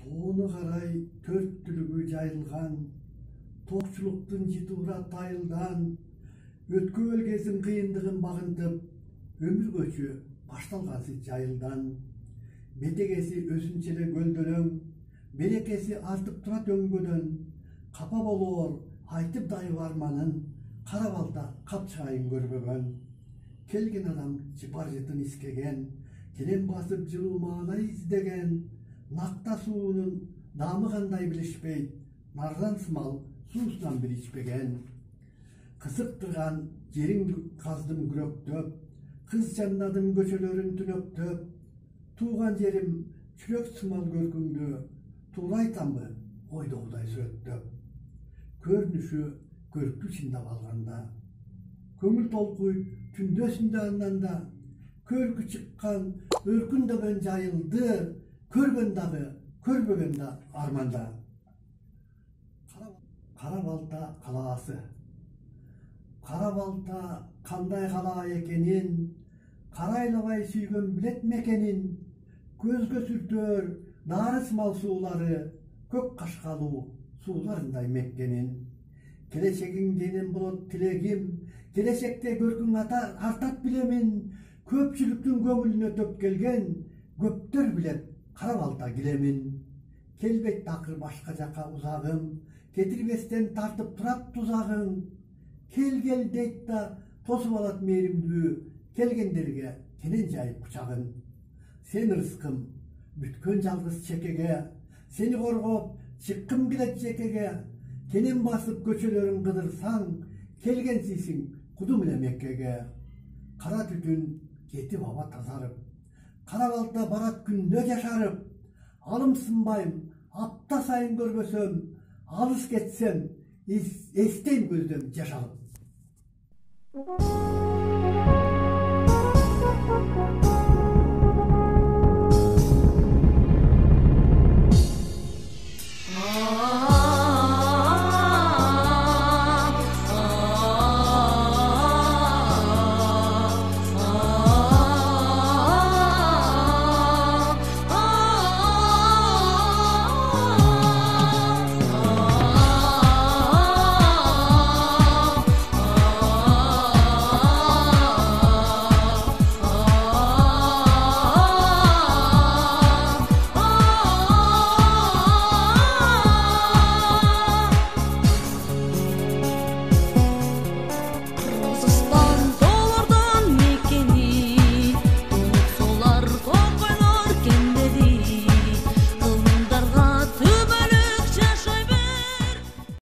Тоonu карай төрт түлүгү жайылган, токчулуктун житура тайылдан, өткөбөл кездин кыйындыгын багынтып, өмүр көчү башталгансы жайылдан. Бетегеси өзүнчө эле көлдөлөң, берекеси артып турат өңгөдөн, капа болоор айтып дайып арманын, кара балта капчыгайын көрбөгөн. Келген адам бар жытын искеген, келем басып жылуу маана издеген, накта суунун даамы кандай билишпейт, нардан сымал суусунан бир ичпеген. Кысыктырган жериң каздым күрөктөп, кыз жандадым көчөлөрүн түнөктөп, тууган жерим чүрөк сымал көркүңдү, туура айтамбы ойдогудай сүрөттөп. Көрүнүшү көрктү чындап алганда, көңүл толкуйт түндөсүндө анданда, көркү чыккан өркүндөгөн жайылды, көргөн дагы көрбөгөн да арманда. Кара балта калаасы. Кара балта кандай калаа экенин, карайлабай сүйгөн билет мекенин, көзгө сүртөр дары сымал суулары, көк кашкалуу сууларындай меккенин. Келечегиң денем болот тилегим, келечекте көркүң артат билемин, көпчүлүктүн көңүлүнө төп келген, көптөр билет кара балта килемин. Келбейт такыр башка жака узагым, кетирбестен тартып турат тузагың. Кел дейт да тосуп алат мээримдүү, келгендерге кенен жайып кучагын. Сен ырыскым бүткөн жалгыз чекеге, сени коргоп чыккым келет жекеге. Кенен басып көчөлөрүн кыдырсаң, келгенсиңсиң кудум эле Меккеге. Кара түтүн кетип аба тазарып, кара балта барат күндө жашарып, алым сынбайм апта сайын көрбөсөм, алыс кетсем эстейм көздөм жаш алып.